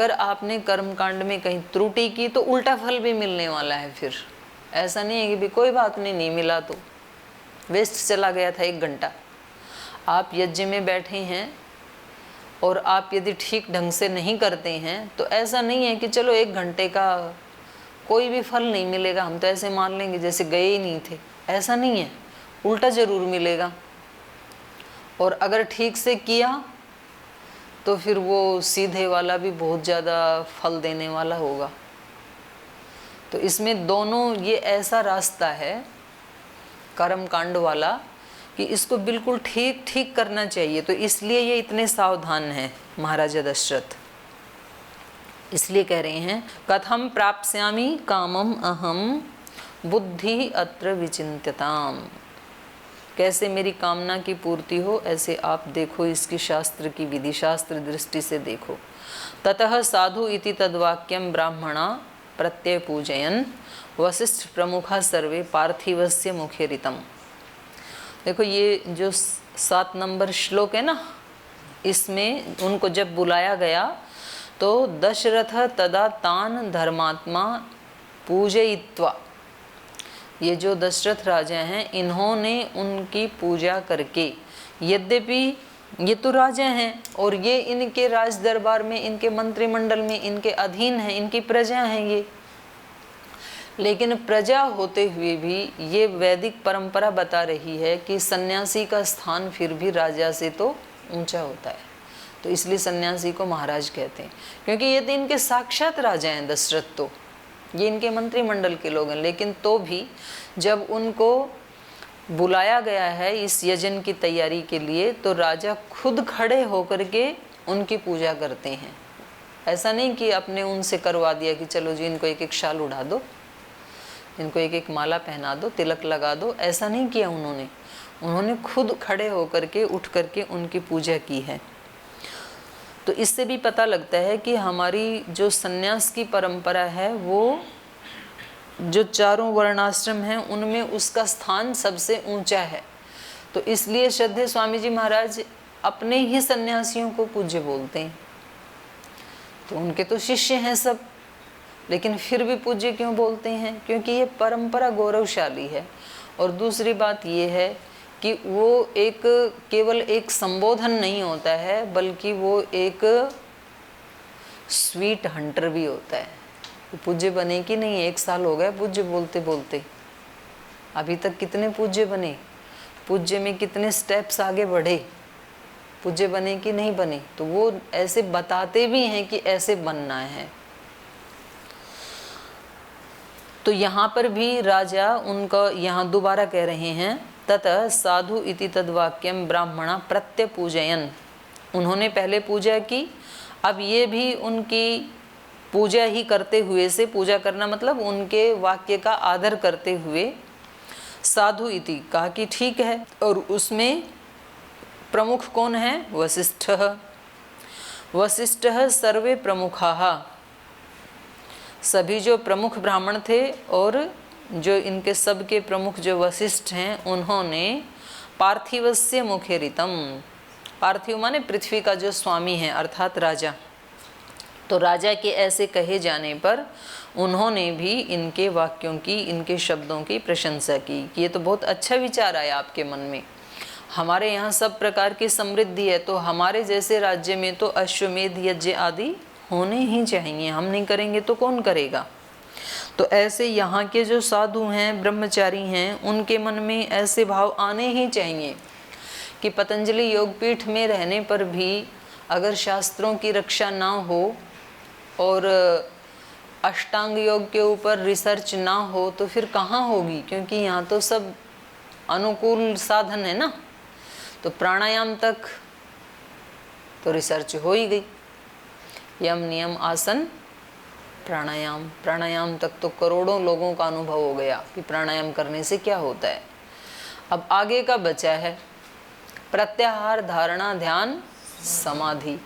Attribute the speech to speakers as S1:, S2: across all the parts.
S1: अगर आपने कर्म कांड में कहीं त्रुटि की तो उल्टा फल भी मिलने वाला है। फिर ऐसा नहीं है कि भी कोई बात नहीं मिला तो वेस्ट चला गया था 1 घंटा। आप यज्ञ में बैठे हैं और आप यदि ठीक ढंग से नहीं करते हैं तो ऐसा नहीं है कि चलो 1 घंटे का कोई भी फल नहीं मिलेगा, हम तो ऐसे मान लेंगे जैसे गए ही नहीं थे। ऐसा नहीं है, उल्टा जरूर मिलेगा। और अगर ठीक से किया तो फिर वो सीधे वाला भी बहुत ज़्यादा फल देने वाला होगा। तो इसमें दोनों ये ऐसा रास्ता है कर्म कांड वाला कि इसको बिल्कुल ठीक ठीक करना चाहिए। तो इसलिए ये इतने सावधान हैं महाराजा दशरथ। इसलिए कह रहे हैं कथम प्राप्स्यामि कामम अहम बुद्धि अत्र विचिन्त्यताम, कैसे मेरी कामना की पूर्ति हो ऐसे आप देखो इसकी शास्त्र की विधि, शास्त्र दृष्टि से देखो। ततः साधु इति तद्वाक्यम ब्राह्मणा प्रत्यय पूजयन वशिष्ठ प्रमुखा सर्वे पार्थिवस्य मुखे ऋतम। देखो ये जो 7 नंबर श्लोक है ना, इसमें उनको जब बुलाया गया तो दशरथ तदा तान धर्मात्मा पूजयित्वा, ये जो दशरथ राजा हैं इन्होंने उनकी पूजा करके, यद्यपि ये तो राजा हैं और ये इनके राज दरबार में, इनके मंत्रिमंडल में, इनके अधीन हैं, इनकी प्रजा हैं ये, लेकिन प्रजा होते हुए भी ये वैदिक परंपरा बता रही है कि सन्यासी का स्थान फिर भी राजा से तो ऊंचा होता है। तो इसलिए सन्यासी को महाराज कहते हैं, क्योंकि ये तो इनके साक्षात राजा हैं दशरथ, तो ये इनके मंत्रिमंडल के लोग हैं। लेकिन तो भी जब उनको बुलाया गया है इस यजन की तैयारी के लिए तो राजा खुद खड़े होकर के उनकी पूजा करते हैं। ऐसा नहीं कि अपने उनसे करवा दिया कि चलो जी इनको 1-1 शाल उड़ा दो, इनको 1-1 माला पहना दो, तिलक लगा दो, ऐसा नहीं किया उन्होंने खुद खड़े होकर के उठ करके उनकी पूजा की है। तो इससे भी पता लगता है कि हमारी जो सन्यास की परंपरा है वो जो चारों वर्णाश्रम हैं उनमें उसका स्थान सबसे ऊंचा है। तो इसलिए श्रद्धेय स्वामी जी महाराज अपने ही सन्यासियों को पूज्य बोलते हैं। तो उनके तो शिष्य हैं सब, लेकिन फिर भी पूज्य क्यों बोलते हैं? क्योंकि ये परंपरा गौरवशाली है। और दूसरी बात ये है कि वो एक केवल एक संबोधन नहीं होता है, बल्कि वो एक स्वीट हंटर भी होता है। पूज्य बने कि नहीं, 1 साल हो गया पूज्य बोलते बोलते, अभी तक कितने पूज्य बने, पूज्य में कितने स्टेप्स आगे बढ़े, पूज्य बने कि नहीं बने। तो वो ऐसे बताते भी हैं कि ऐसे बनना है। तो यहाँ पर भी राजा उनका यहाँ दोबारा कह रहे हैं ततः साधु इति तद्वाक्यम ब्राह्मणा प्रत्यय पूजयन, उन्होंने पहले पूजा की, अब ये भी उनकी पूजा ही करते हुए से, पूजा करना मतलब उनके वाक्य का आदर करते हुए साधु इति कहा कि ठीक है। और उसमें प्रमुख कौन है? वशिष्ठ। वशिष्ठ सर्वे प्रमुखाः, सभी जो प्रमुख ब्राह्मण थे और जो इनके सबके प्रमुख जो वशिष्ठ हैं उन्होंने पार्थिवस्य मुखे ऋतम, पार्थिव माने पृथ्वी का जो स्वामी है अर्थात राजा, तो राजा के ऐसे कहे जाने पर उन्होंने भी इनके वाक्यों की, इनके शब्दों की प्रशंसा की कि ये तो बहुत अच्छा विचार आया आपके मन में, हमारे यहाँ सब प्रकार की समृद्धि है, तो हमारे जैसे राज्य में तो अश्वमेध यज्ञ आदि होने ही चाहिए, हम नहीं करेंगे तो कौन करेगा। तो ऐसे यहाँ के जो साधु हैं, ब्रह्मचारी हैं, उनके मन में ऐसे भाव आने ही चाहिए कि पतंजलि योगपीठ में रहने पर भी अगर शास्त्रों की रक्षा ना हो और अष्टांग योग के ऊपर रिसर्च ना हो तो फिर कहाँ होगी, क्योंकि यहाँ तो सब अनुकूल साधन है ना। तो प्राणायाम तक तो रिसर्च हो ही गई, यम नियम आसन प्राणायाम, प्राणायाम तक तो करोड़ों लोगों का अनुभव हो गया कि प्राणायाम करने से क्या होता है। अब आगे का बचा है प्रत्याहार, धारणा, ध्यान, समाधि,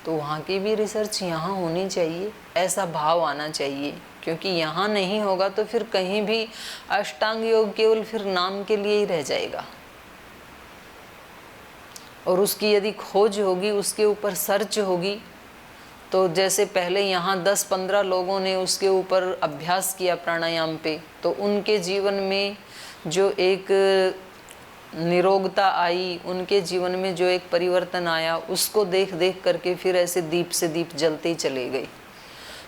S1: तो वहाँ की भी रिसर्च यहाँ होनी चाहिए, ऐसा भाव आना चाहिए, क्योंकि यहाँ नहीं होगा तो फिर कहीं भी अष्टांग योग केवल फिर नाम के लिए ही रह जाएगा। और उसकी यदि खोज होगी, उसके ऊपर सर्च होगी, तो जैसे पहले यहाँ 10-15 लोगों ने उसके ऊपर अभ्यास किया प्राणायाम पे, तो उनके जीवन में जो एक निरोगता आई, उनके जीवन में जो एक परिवर्तन आया, उसको देख देख करके फिर ऐसे दीप से दीप जलते ही चले गए।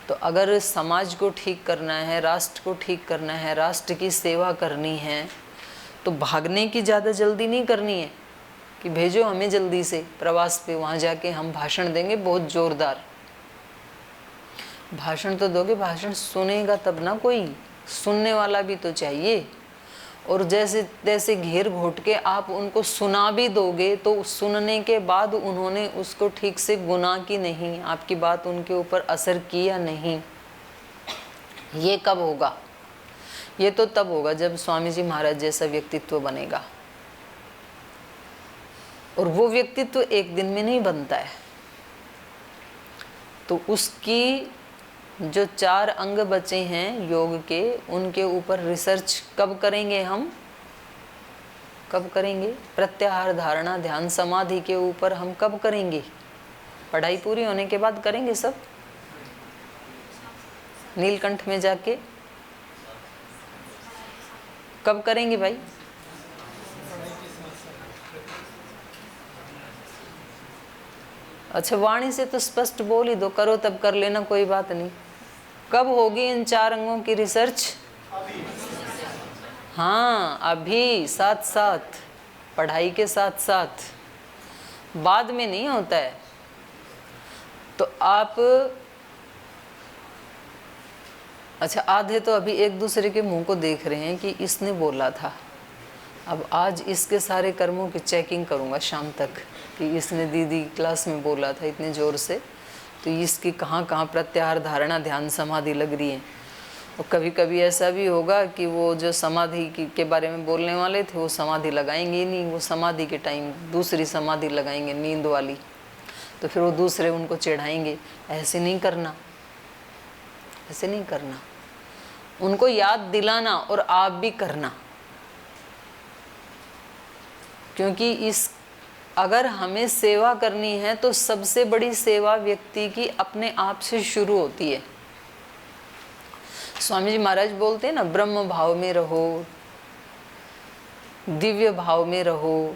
S1: तो अगर समाज को ठीक करना है, राष्ट्र को ठीक करना है, राष्ट्र की सेवा करनी है, तो भागने की ज़्यादा जल्दी नहीं करनी है कि भेजो हमें जल्दी से प्रवास पे, वहाँ जाके हम भाषण देंगे बहुत ज़ोरदार। भाषण तो दोगे, भाषण सुनेगा तब ना, कोई सुनने वाला भी तो चाहिए। और जैसे तैसे घेर घोट के आप उनको सुना भी दोगे तो सुनने के बाद उन्होंने उसको ठीक से गुना की नहीं, आपकी बात उनके ऊपर असर किया नहीं, ये कब होगा? ये तो तब होगा जब स्वामी जी महाराज जैसा व्यक्तित्व बनेगा। और वो व्यक्तित्व एक दिन में नहीं बनता है। तो उसकी जो 4 अंग बचे हैं योग के, उनके ऊपर रिसर्च कब करेंगे हम? कब करेंगे? प्रत्याहार, धारणा, ध्यान, समाधि के ऊपर हम कब करेंगे? पढ़ाई पूरी होने के बाद करेंगे सब, नीलकंठ में जाके। कब करेंगे भाई? अच्छा, वाणी से तो स्पष्ट बोल ही दो, करो तब कर लेना, कोई बात नहीं। कब होगी इन 4 अंगों की रिसर्च? हाँ, अभी, साथ साथ, पढ़ाई के साथ साथ, बाद में नहीं होता है। तो आप, अच्छा, आधे तो अभी एक दूसरे के मुंह को देख रहे हैं कि इसने बोला था। अब आज इसके सारे कर्मों की चेकिंग करूँगा शाम तक कि इसने दीदी क्लास में बोला था इतने ज़ोर से, तो इसकी कहाँ कहाँ प्रत्याहार, धारणा, ध्यान, समाधि लग रही है। और कभी कभी ऐसा भी होगा कि वो जो समाधि के बारे में बोलने वाले थे वो समाधि लगाएंगे ही नहीं, वो समाधि के टाइम दूसरी समाधि लगाएंगे, नींद वाली, तो फिर वो दूसरे उनको चिढ़ाएंगे। ऐसे नहीं करना, ऐसे नहीं करना, उनको याद दिलाना और आप भी करना। क्योंकि अगर हमें सेवा करनी है तो सबसे बड़ी सेवा व्यक्ति की अपने आप से शुरू होती है। स्वामी जी महाराज बोलते हैं ना, ब्रह्म भाव में रहो, दिव्य भाव में रहो।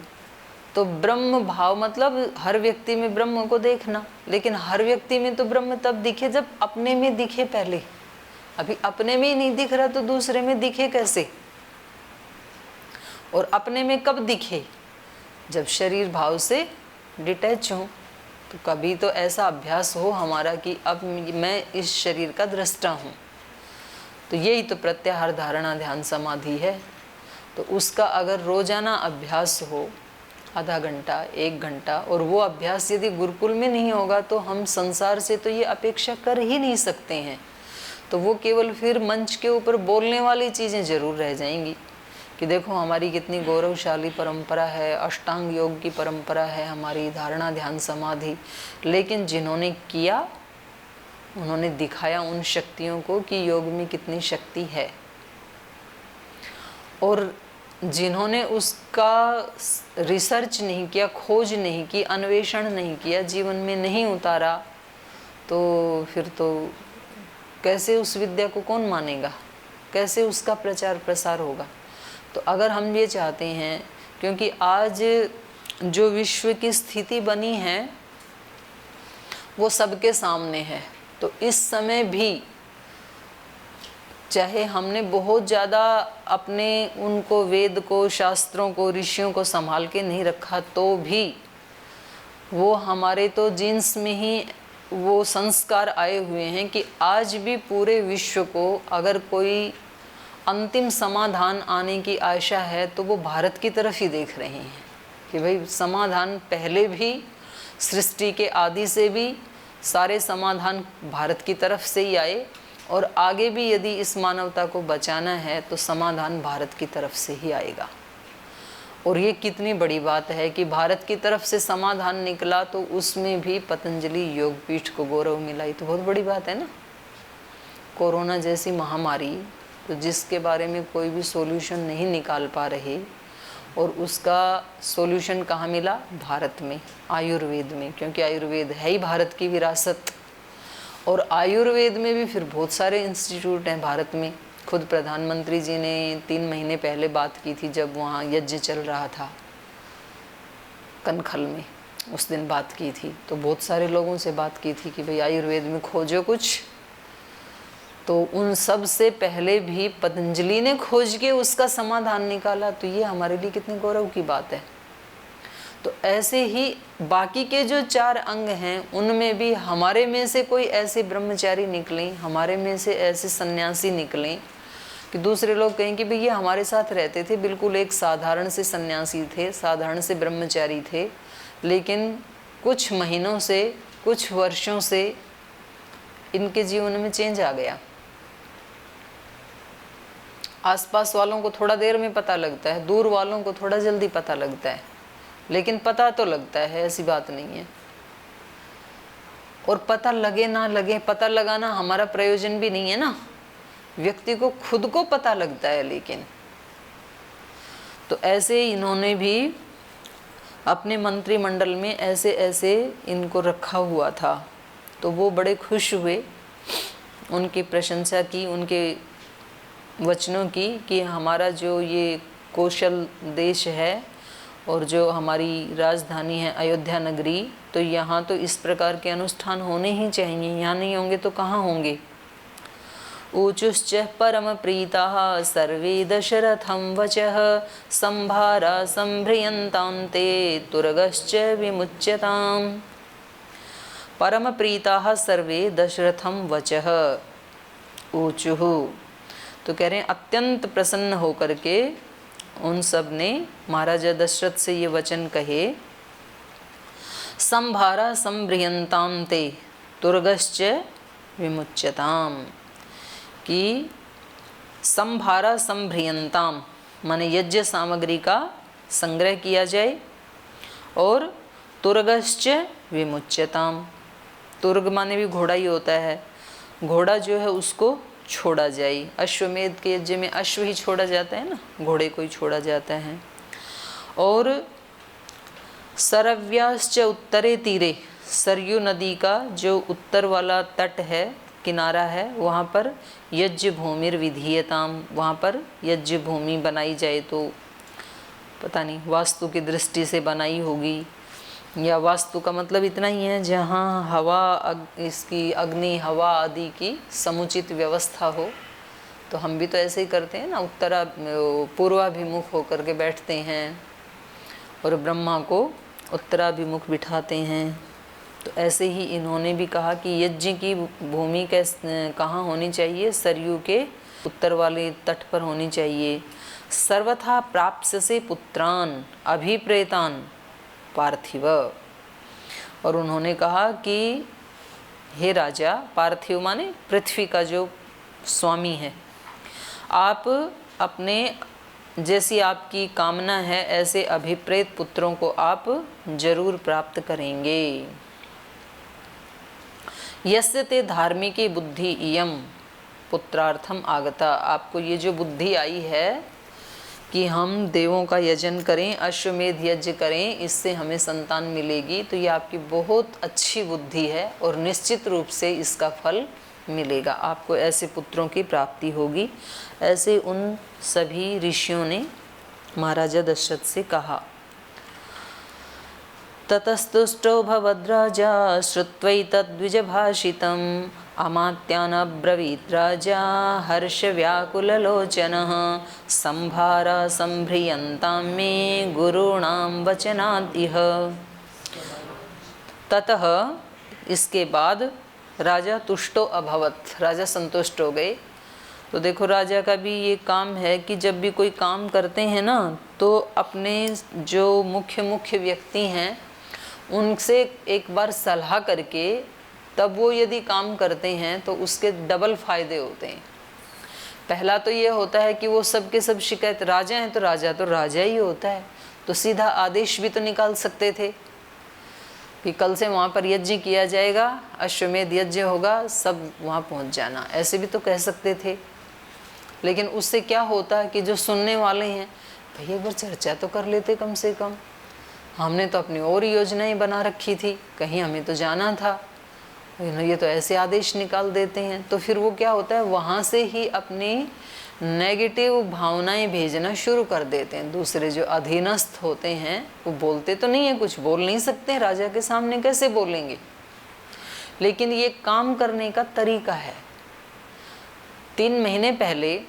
S1: तो ब्रह्म भाव मतलब हर व्यक्ति में ब्रह्म को देखना, लेकिन हर व्यक्ति में तो ब्रह्म तब दिखे जब अपने में दिखे पहले। अभी अपने में ही नहीं दिख रहा तो दूसरे में दिखे कैसे? और अपने में कब दिखे? जब शरीर भाव से डिटैच हो। तो कभी तो ऐसा अभ्यास हो हमारा कि अब मैं इस शरीर का दृष्टा हूँ। तो यही तो प्रत्याहार, धारणा, ध्यान, समाधि है। तो उसका अगर रोजाना अभ्यास हो, आधा घंटा, 1 घंटा, और वो अभ्यास यदि गुरुकुल में नहीं होगा तो हम संसार से तो ये अपेक्षा कर ही नहीं सकते हैं। तो वो केवल फिर मंच के ऊपर बोलने वाली चीज़ें जरूर रह जाएंगी कि देखो हमारी कितनी गौरवशाली परंपरा है, अष्टांग योग की परंपरा है हमारी, धारणा, ध्यान, समाधि। लेकिन जिन्होंने किया, उन्होंने दिखाया उन शक्तियों को कि योग में कितनी शक्ति है। और जिन्होंने उसका रिसर्च नहीं किया, खोज नहीं की, अन्वेषण नहीं किया, जीवन में नहीं उतारा, तो फिर तो कैसे उस विद्या को कौन मानेगा? कैसे उसका प्रचार प्रसार होगा? तो अगर हम ये चाहते हैं, क्योंकि आज जो विश्व की स्थिति बनी है वो सबके सामने है, तो इस समय भी चाहे हमने बहुत ज़्यादा अपने उनको वेद को, शास्त्रों को, ऋषियों को संभाल के नहीं रखा, तो भी वो हमारे तो जीन्स में ही वो संस्कार आए हुए हैं कि आज भी पूरे विश्व को अगर कोई अंतिम समाधान आने की आशा है तो वो भारत की तरफ ही देख रहे हैं कि भाई समाधान पहले भी, सृष्टि के आदि से भी सारे समाधान भारत की तरफ से ही आए, और आगे भी यदि इस मानवता को बचाना है तो समाधान भारत की तरफ से ही आएगा। और ये कितनी बड़ी बात है कि भारत की तरफ से समाधान निकला तो उसमें भी पतंजलि योगपीठ को गौरव मिला। ये तो बहुत बड़ी बात है ना। कोरोना जैसी महामारी, तो जिसके बारे में कोई भी सॉल्यूशन नहीं निकाल पा रहे, और उसका सॉल्यूशन कहाँ मिला? भारत में, आयुर्वेद में, क्योंकि आयुर्वेद है ही भारत की विरासत। और आयुर्वेद में भी फिर बहुत सारे इंस्टीट्यूट हैं भारत में। खुद प्रधानमंत्री जी ने 3 महीने पहले बात की थी, जब वहाँ यज्ञ चल रहा था कनखल में, उस दिन बात की थी। तो बहुत सारे लोगों से बात की थी कि भाई आयुर्वेद में खोजो कुछ। तो उन सब से पहले भी पतंजलि ने खोज के उसका समाधान निकाला, तो ये हमारे लिए कितने गौरव की बात है। तो ऐसे ही बाकी के जो 4 अंग हैं उनमें भी हमारे में से कोई ऐसे ब्रह्मचारी निकलें, हमारे में से ऐसे सन्यासी निकलें कि दूसरे लोग कहें कि भाई ये हमारे साथ रहते थे, बिल्कुल एक साधारण से सन्यासी थे, साधारण से ब्रह्मचारी थे, लेकिन कुछ महीनों से, कुछ वर्षों से इनके जीवन में चेंज आ गया। आसपास वालों को थोड़ा देर में पता लगता है, दूर वालों को थोड़ा जल्दी पता लगता है, लेकिन पता तो लगता है, ऐसी बात नहीं है। और पता लगे ना लगे, पता लगाना हमारा प्रयोजन भी नहीं है ना, व्यक्ति को खुद को पता लगता है। लेकिन तो ऐसे इन्होंने भी अपने मंत्रिमंडल में ऐसे ऐसे इनको रखा हुआ था। तो वो बड़े खुश हुए, उनकी प्रशंसा की, उनके वचनों की कि हमारा जो ये कौशल देश है और जो हमारी राजधानी है अयोध्या नगरी, तो यहाँ तो इस प्रकार के अनुष्ठान होने ही चाहिए, यहाँ नहीं होंगे तो कहाँ होंगे। ऊचुश्च परम प्रीताः सर्वे दशरथं वचः संभारा संभ्रियन्तां ते तुरगश्च विमुच्यताम्। परम प्रीताः सर्वे दशरथं वचः ऊचुः, तो कह रहे हैं अत्यंत प्रसन्न होकर के उन सब ने महाराजा दशरथ से ये वचन कहे, संभारा संभ्रियन्तां ते तुरगश्च विमुच्यताम्, कि संभारा संभ्रियंताम माने यज्ञ सामग्री का संग्रह किया जाए, और तुर्गश्च विमुच्यताम, तुर्ग माने भी घोड़ा ही होता है, घोड़ा जो है उसको छोड़ा जाए। अश्वमेध के यज्ञ में अश्व ही छोड़ा जाता है ना, घोड़े को ही छोड़ा जाता है। और सरव्याश्च उत्तरे तीरे, सरयू नदी का जो उत्तर वाला तट है, किनारा है, वहाँ पर यज्ञ भूमिर विधीयताम, वहाँ पर यज्ञ भूमि बनाई जाए। तो पता नहीं वास्तु की दृष्टि से बनाई होगी, या वास्तु का मतलब इतना ही है जहाँ हवा इसकी अग्नि हवा आदि की समुचित व्यवस्था हो। तो हम भी तो ऐसे ही करते हैं ना, पूर्वाभिमुख होकर के बैठते हैं और ब्रह्मा को उत्तराभिमुख बिठाते हैं। तो ऐसे ही इन्होंने भी कहा कि यज्ञ की भूमि कहाँ होनी चाहिए, सरयू के उत्तर वाले तट पर होनी चाहिए। सर्वथा प्राप्स्य से पुत्रान अभिप्रेतान पार्थिव, और उन्होंने कहा कि हे राजा, पार्थिव माने पृथ्वी का जो स्वामी है, आप अपने जैसी आपकी कामना है ऐसे अभिप्रेत पुत्रों को आप जरूर प्राप्त करेंगे। यस्य ते धार्मिकी बुद्धि इयम पुत्रार्थम आगता, आपको ये जो बुद्धि आई है कि हम देवों का यजन करें, अश्वमेध यज्ञ करें, इससे हमें संतान मिलेगी, तो ये आपकी बहुत अच्छी बुद्धि है और निश्चित रूप से इसका फल मिलेगा, आपको ऐसे पुत्रों की प्राप्ति होगी। ऐसे उन सभी ऋषियों ने महाराजा दशरथ से कहा। ततस्तुष्टो भवद्राजा श्रुत्वैतद्विजभाषितम् अमात्यानब्रवीत् राजा हर्षव्याकुललोचनः संभारा संभ्रियन्तां मे गुरूणां वचनात् इह। ततः इसके बाद राजा तुष्टो अभवत्, राजा संतुष्ट हो गए। तो देखो राजा का भी ये काम है कि जब भी कोई काम करते हैं ना, तो अपने जो मुख्य व्यक्ति हैं उनसे एक बार सलाह करके तब वो यदि काम करते हैं तो उसके डबल फायदे होते हैं। पहला तो ये होता है कि वो सब के सब शिकायत, राजा हैं तो राजा ही होता है, तो सीधा आदेश भी तो निकाल सकते थे कि कल से वहाँ पर यज्ञ किया जाएगा, अश्वमेध यज्ञ होगा, सब वहाँ पहुँच जाना, ऐसे भी तो कह सकते थे। लेकिन उससे क्या होता है कि जो सुनने वाले हैं, भाई एक बार चर्चा तो कर लेते, कम से कम हमने तो अपनी और योजनाएं बना रखी थी, कहीं हमें तो जाना था, ये तो ऐसे आदेश निकाल देते हैं। तो फिर वो क्या होता है, वहाँ से ही अपनी नेगेटिव भावनाएं भेजना शुरू कर देते हैं। दूसरे जो अधीनस्थ होते हैं वो बोलते तो नहीं है, कुछ बोल नहीं सकते, राजा के सामने कैसे बोलेंगे, लेकिन ये काम करने का तरीका है। 3 महीने पहले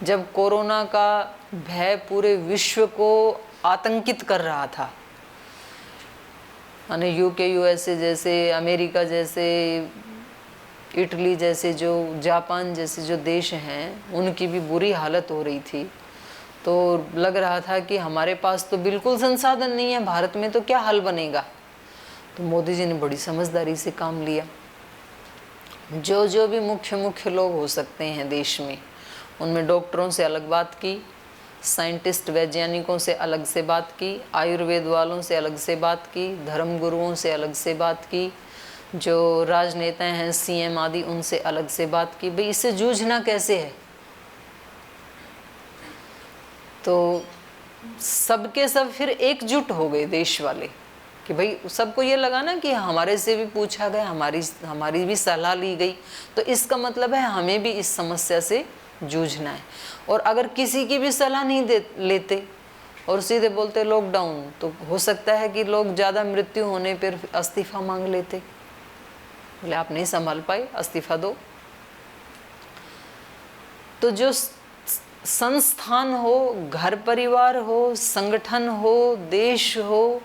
S1: जब कोरोना का भय पूरे विश्व को आतंकित कर रहा था, यानी यूके, यूएसए जैसे, अमेरिका जैसे, इटली जैसे, जो जापान जैसे जो देश हैं, उनकी भी बुरी हालत हो रही थी। तो लग रहा था कि हमारे पास तो बिल्कुल संसाधन नहीं है, भारत में तो क्या हल बनेगा। तो मोदी जी ने बड़ी समझदारी से काम लिया। जो भी मुख्य लोग हो सकते हैं देश में, उनमें डॉक्टरों से अलग बात की, साइंटिस्ट वैज्ञानिकों से अलग से बात की, आयुर्वेद वालों से अलग से बात की, धर्म गुरुओं से अलग से बात की, जो राजनेता हैं सीएम आदि उनसे अलग से बात की, भाई इससे जूझना कैसे है। तो सबके सब फिर एकजुट हो गए देश वाले कि भाई सबको ये लगा ना कि हमारे से भी पूछा गया, हमारी भी सलाह ली गई, तो इसका मतलब है हमें भी इस समस्या से जूझना है। और अगर किसी की भी सलाह नहीं लेते और सीधे बोलते लॉकडाउन, तो हो सकता है कि लोग ज़्यादा मृत्यु होने पर इस्तीफा मांग लेते, बोले आप नहीं संभाल पाए, इस्तीफा दो। तो जो संस्थान हो, घर परिवार हो, संगठन हो, देश हो,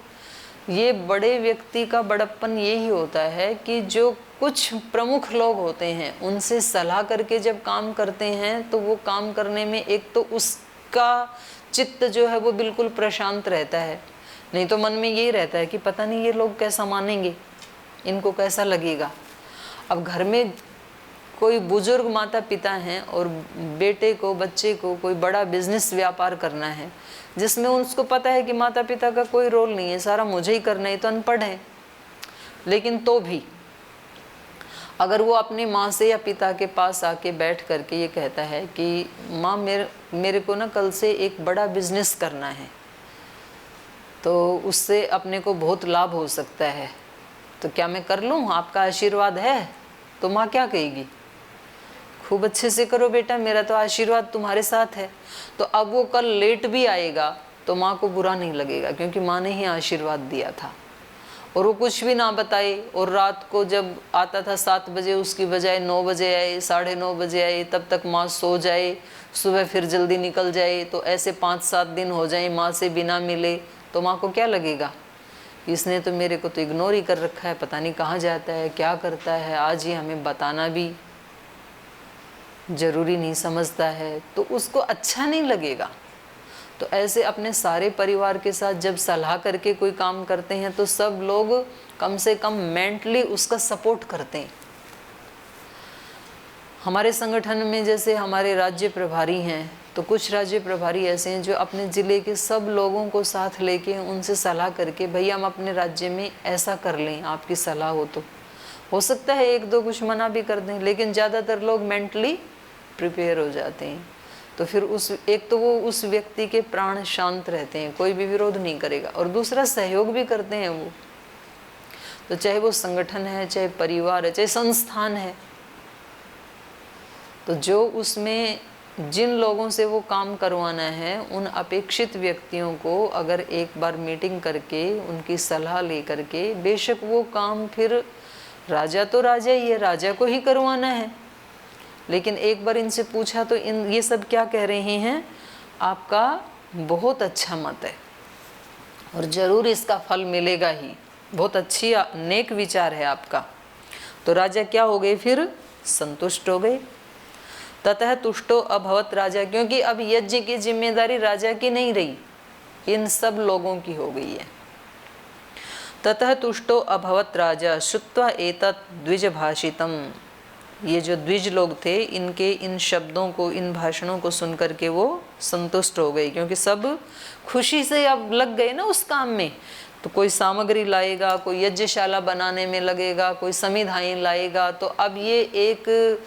S1: ये बड़े व्यक्ति का बड़प्पन यही होता है कि जो कुछ प्रमुख लोग होते हैं उनसे सलाह करके जब काम करते हैं तो वो काम करने में एक तो उसका चित्त जो है वो बिल्कुल प्रशांत रहता है, नहीं तो मन में यही रहता है कि पता नहीं ये लोग कैसा मानेंगे, इनको कैसा लगेगा। अब घर में कोई बुजुर्ग माता पिता हैं और बेटे को, बच्चे को कोई बड़ा बिजनेस व्यापार करना है जिसमें उसको पता है कि माता पिता का कोई रोल नहीं है, सारा मुझे ही करना है, तो अनपढ़ है, लेकिन तो भी अगर वो अपनी माँ से या पिता के पास आके बैठ करके ये कहता है कि माँ मेरे को ना कल से एक बड़ा बिजनेस करना है, तो उससे अपने को बहुत लाभ हो सकता है, तो क्या मैं कर लूँ, आपका आशीर्वाद है। तो माँ क्या कहेगी, खूब अच्छे से करो बेटा, मेरा तो आशीर्वाद तुम्हारे साथ है। तो अब वो कल लेट भी आएगा तो माँ को बुरा नहीं लगेगा, क्योंकि माँ ने ही आशीर्वाद दिया था। और वो कुछ भी ना बताए और रात को जब आता था 7 बजे, उसकी बजाय 9 बजे आए, 9:30 बजे आए, तब तक माँ सो जाए, सुबह फिर जल्दी निकल जाए, तो ऐसे 5-7 दिन हो जाए माँ से बिना मिले, तो माँ को क्या लगेगा, इसने तो मेरे को तो इग्नोर ही कर रखा है, पता नहीं कहाँ जाता है, क्या करता है, आज ही हमें बताना भी ज़रूरी नहीं समझता है, तो उसको अच्छा नहीं लगेगा। तो ऐसे अपने सारे परिवार के साथ जब सलाह करके कोई काम करते हैं तो सब लोग कम से कम मेंटली उसका सपोर्ट करते हैं। हमारे संगठन में जैसे हमारे राज्य प्रभारी हैं, तो कुछ राज्य प्रभारी ऐसे हैं जो अपने ज़िले के सब लोगों को साथ लेके उनसे सलाह करके, भैया हम अपने राज्य में ऐसा कर लें, आपकी सलाह हो सकता है 1-2 कुछ मना भी कर दें, लेकिन ज़्यादातर लोग मेंटली प्रिपेयर हो जाते हैं। तो फिर वो उस व्यक्ति के प्राण शांत रहते हैं, कोई भी विरोध नहीं करेगा, और दूसरा सहयोग भी करते हैं वो। तो चाहे वो संगठन है, चाहे परिवार है, चाहे संस्थान है, तो जो उसमें जिन लोगों से वो काम करवाना है उन अपेक्षित व्यक्तियों को अगर एक बार मीटिंग करके उनकी सलाह ले करके, बेशक वो काम फिर राजा तो राजा ही है, राजा को ही करवाना है, लेकिन एक बार इनसे पूछा तो ये सब क्या कह रहे हैं, आपका बहुत अच्छा मत है और ज़रूर इसका फल मिलेगा ही, बहुत अच्छी नेक विचार है आपका। तो राजा क्या हो गए, फिर संतुष्ट हो गए। ततः तुष्टो अभवत राजा, क्योंकि अब यज्ञ की जिम्मेदारी राजा की नहीं रही, इन सब लोगों की हो गई है। ततः तुष्टो अभवत राजा श्रुत्वा एतत् द्विजभाषितम, ये जो द्विज लोग थे इनके इन शब्दों को, इन भाषणों को सुन करके वो संतुष्ट हो गए, क्योंकि सब खुशी से अब लग गए ना उस काम में। तो कोई सामग्री लाएगा, कोई यज्ञशाला बनाने में लगेगा, कोई समिधाएं लाएगा, तो अब ये एक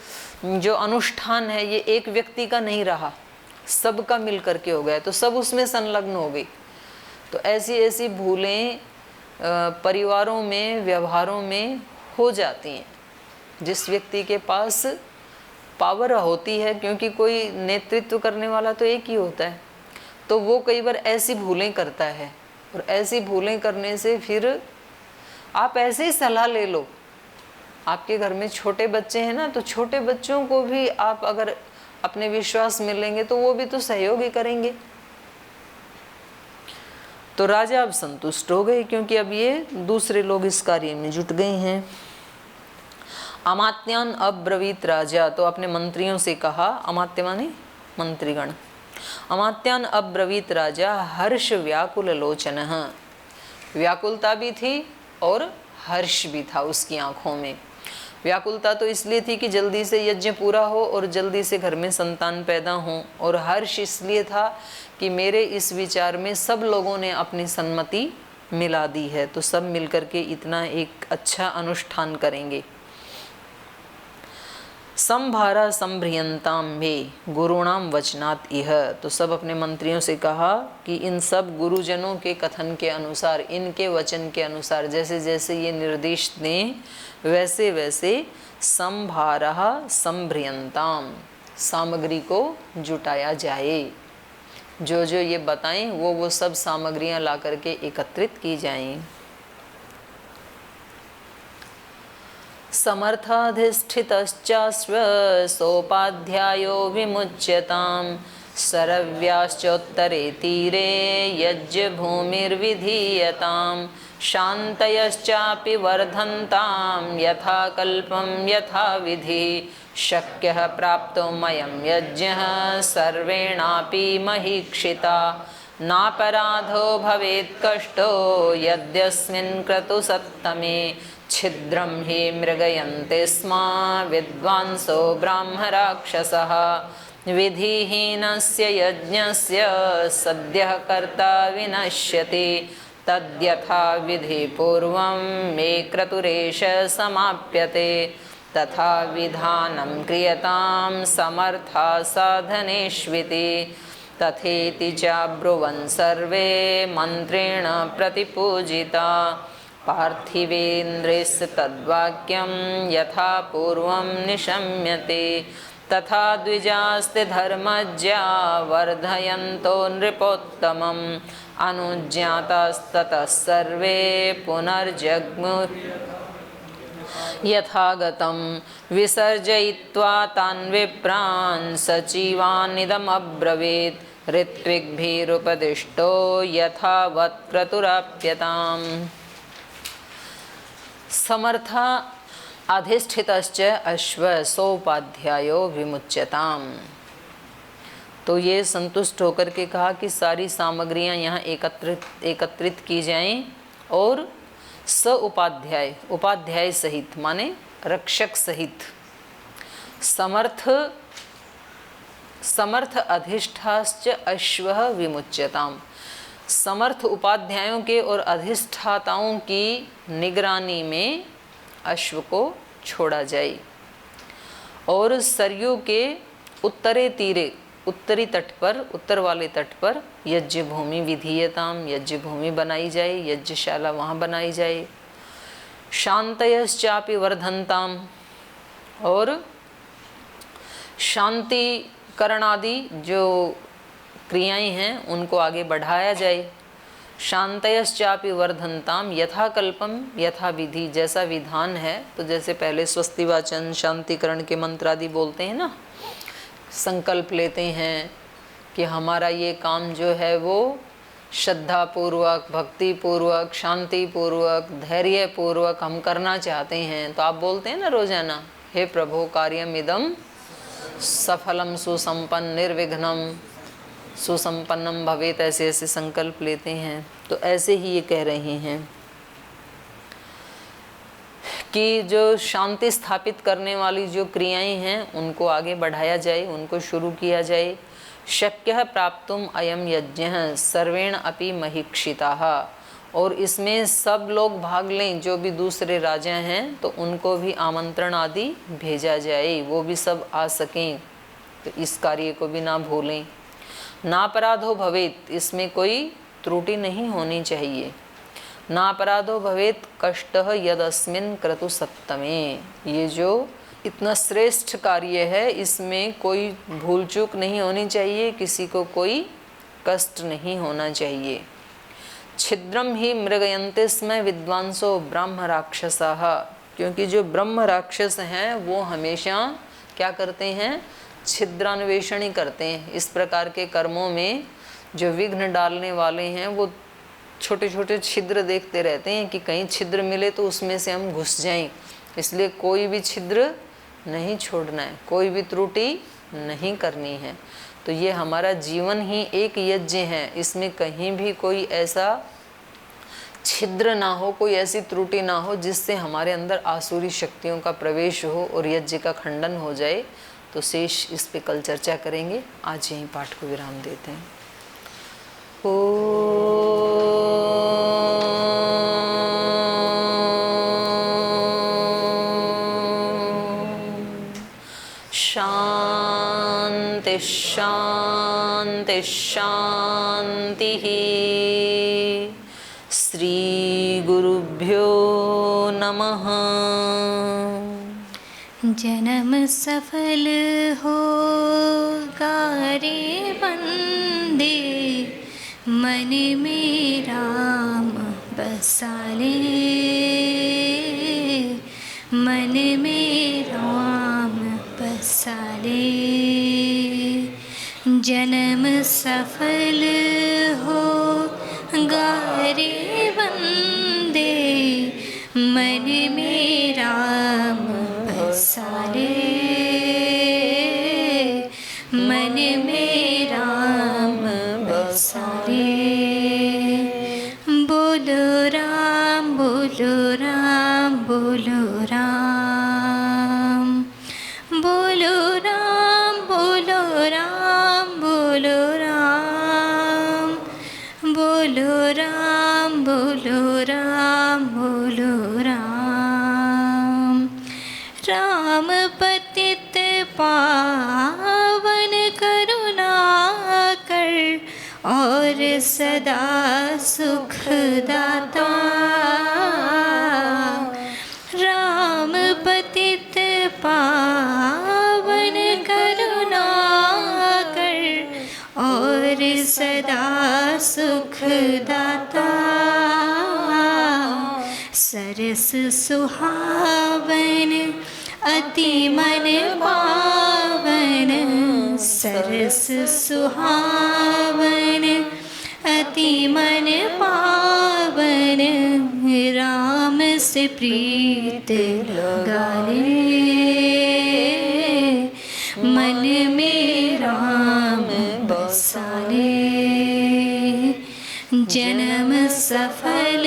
S1: जो अनुष्ठान है ये एक व्यक्ति का नहीं रहा, सबका मिल करके हो गया, तो सब उसमें संलग्न हो गई। तो ऐसी ऐसी भूलें परिवारों में, व्यवहारों में हो जाती हैं। जिस व्यक्ति के पास पावर होती है, क्योंकि कोई नेतृत्व करने वाला तो एक ही होता है, तो वो कई बार ऐसी भूलें करता है, और ऐसी भूलें करने से फिर आप ऐसे ही सलाह ले लो। आपके घर में छोटे बच्चे हैं ना, तो छोटे बच्चों को भी आप अगर अपने विश्वास में लेंगे तो वो भी तो सहयोग ही करेंगे। तो राजा अब संतुष्ट हो गए, क्योंकि अब ये दूसरे लोग इस कार्य में जुट गए हैं। अमात्यान अब्रवीत राजा, तो अपने मंत्रियों से कहा, अमात्य माने मंत्रीगण। अमात्यान अब्रवीत राजा हर्ष व्याकुल लोचनः, व्याकुलता भी थी और हर्ष भी था उसकी आंखों में। व्याकुलता तो इसलिए थी कि जल्दी से यज्ञ पूरा हो और जल्दी से घर में संतान पैदा हो, और हर्ष इसलिए था कि मेरे इस विचार में सब लोगों ने अपनी सम्मति मिला दी है, तो सब मिलकर के इतना एक अच्छा अनुष्ठान करेंगे। संभारा संभ्रियंताम में गुरुणाम वचनात् इह, तो सब अपने मंत्रियों से कहा कि इन सब गुरुजनों के कथन के अनुसार, इनके वचन के अनुसार, जैसे जैसे ये निर्देश दें वैसे वैसे संभारा संभ्रियंताम, सामग्री को जुटाया जाए। जो जो ये बताएं वो सब सामग्रियां ला करके एकत्रित की जाएं। समर्थाधिष्ठितश्चाश्व सोपाध्यायो विमुच्यतां, सरव्याश्चोत्तरे तीरे यज्ञभूमिर्विधीयतां, शान्तयश्चापि वर्धन्तां यथा कल्पं यथा विधि, शक्यः प्राप्तोऽयं यज्ञः सर्वेणापि महीक्षिता, नापराधो भवेत् कष्टो यद्यस्मिन् क्रतुसत्तमे, छिद्रं हि मृगयन्ते स्म विद्वांसो ब्राह्मराक्षसः, विधिहीनस्य यज्ञस्य सद्यः कर्ता विनश्यति, तद्यथा विधि पूर्वं मे क्रतुरेष समाप्यते, तथा विधानं क्रियतां समर्था साधनेष्विति, तथेति चाब्रुवन् सर्वे मन्त्रेण प्रतिपूजिता, पार्थिवेन्द्रस्य तद्वाक्यं यथा पूर्वं निशम्यते, तथा द्विजास्ते धर्मज्ञा वर्धयन्तो नृपोत्तमम्, अनुज्ञातास्ततः सर्वे पुनर्जग्मुः यथागतं, विसर्जयित्वा तान् विप्रान् सचिवानिदमब्रवीत्, ऋत्विग्भिरुपदिष्टो यथावत् क्रतुराप्यताम्। समर्था अधिष्ठितश्च अश्व सोपाध्यायो विमुच्यताम्, तो ये संतुष्ट होकर के कहा कि सारी सामग्रियां यहाँ एकत्रित की जाएं, और स उपाध्याय, उपाध्याय सहित माने रक्षक सहित, समर्थ अधिष्ठाश्च अश्व विमुच्यताम्, समर्थ उपाध्यायों के और अधिष्ठाताओं की निगरानी में अश्व को छोड़ा जाए, और सरयू के उत्तरे तीरे, उत्तरी तट पर, उत्तर वाले तट पर यज्ञ भूमि विधीयताम, यज्ञ भूमि बनाई जाए, यज्ञशाला वहाँ बनाई जाए। शांतयश्चापि वर्धनताम, और शांतिकरण आदि जो क्रियाएं हैं उनको आगे बढ़ाया जाए। शांतयश्चापि वर्धनताम यथा कल्पम यथा विधि, जैसा विधान है, तो जैसे पहले स्वस्ति वाचन शांतिकरण के मंत्र आदि बोलते हैं ना, संकल्प लेते हैं कि हमारा ये काम जो है वो श्रद्धा पूर्वक, भक्ति पूर्वक, शांति पूर्वक, धैर्य पूर्वक हम करना चाहते हैं, तो आप बोलते हैं ना रोजाना, हे प्रभु कार्यम इदम सफलम सुसंपन्न निर्विघ्नम सुसंपन्नम भवेत, ऐसे ऐसे संकल्प लेते हैं। तो ऐसे ही ये कह रहे हैं कि जो शांति स्थापित करने वाली जो क्रियाएं हैं उनको आगे बढ़ाया जाए, उनको शुरू किया जाए। शक्यः प्राप्तुम अयम यज्ञः सर्वेण अपि महीक्षिताः, और इसमें सब लोग भाग लें, जो भी दूसरे राजा हैं तो उनको भी आमंत्रण आदि भेजा जाए, वो भी सब आ सकें, तो इस कार्य को भी ना भूलें। नापराधो भवेत, इसमें कोई त्रुटि नहीं होनी चाहिए। नापराधो भवेत कष्टः यदस्मिन् क्रतु सप्तमे। ये जो इतना श्रेष्ठ कार्य है, इसमें कोई भूल चूक नहीं होनी चाहिए, किसी को कोई कष्ट नहीं होना चाहिए। छिद्रम ही मृगयन्ते स्म विद्वांसो ब्रह्म राक्षसः, क्योंकि जो ब्रह्म राक्षस हैं वो हमेशा क्या करते हैं, छिद्रान्वेषण ही करते हैं। इस प्रकार के कर्मों में जो विघ्न डालने वाले हैं वो छोटे छोटे छिद्र देखते रहते हैं कि कहीं छिद्र मिले तो उसमें से हम घुस जाएं। इसलिए कोई भी छिद्र नहीं छोड़ना है, कोई भी त्रुटि नहीं करनी है। तो ये हमारा जीवन ही एक यज्ञ है, इसमें कहीं भी कोई ऐसा छिद्र ना हो, कोई ऐसी त्रुटि ना हो जिससे हमारे अंदर आसुरी शक्तियों का प्रवेश हो और यज्ञ का खंडन हो जाए। तो शेष इस पे कल चर्चा करेंगे। आज यहीं पाठ को विराम देते हैं। शांति शांति शांति। श्री गुरुभ्यो नमः।
S2: जन्म सफल होगा रे बंदे, मन में राम बसा ले, मन में राम बसा ले। जन्म सफल होगा रे बंदे, मन में राम बसा ले, मन में राम बसा ले। बोलो राम बोलो राम बोलो राम, बोलो राम बोलो राम बोलो राम, बोलो राम बोलो राम बोलो राम। राम पतित पावन करुणा कर और सदा सुख दाता। राम पतित पावन करुणा कर और सदा सुख दाता। सरस सुहावन अति मन पावन, सरस सुहावन अति मन पावन। राम से प्रीत लगा ले, मन में राम बसा ले। जन्म सफल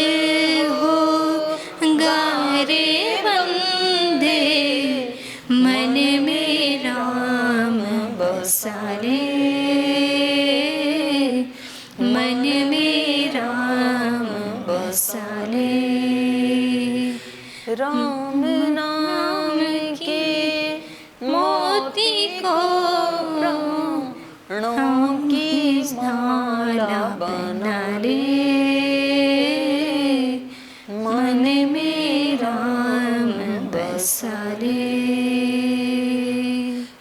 S2: होगा रे बंदे, मन में राम बसा ले, मन में राम बसा ले।
S1: राम नाम के मोती को प्राणों की माला बना ले, मन में राम बसा ले,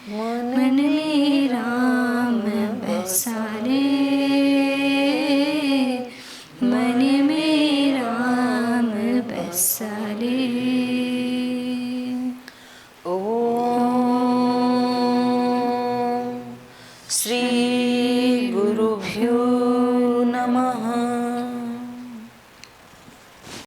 S1: मन में राम बसा ले, मन में राम बसा ले। श्री गुरुभ्यो नमः।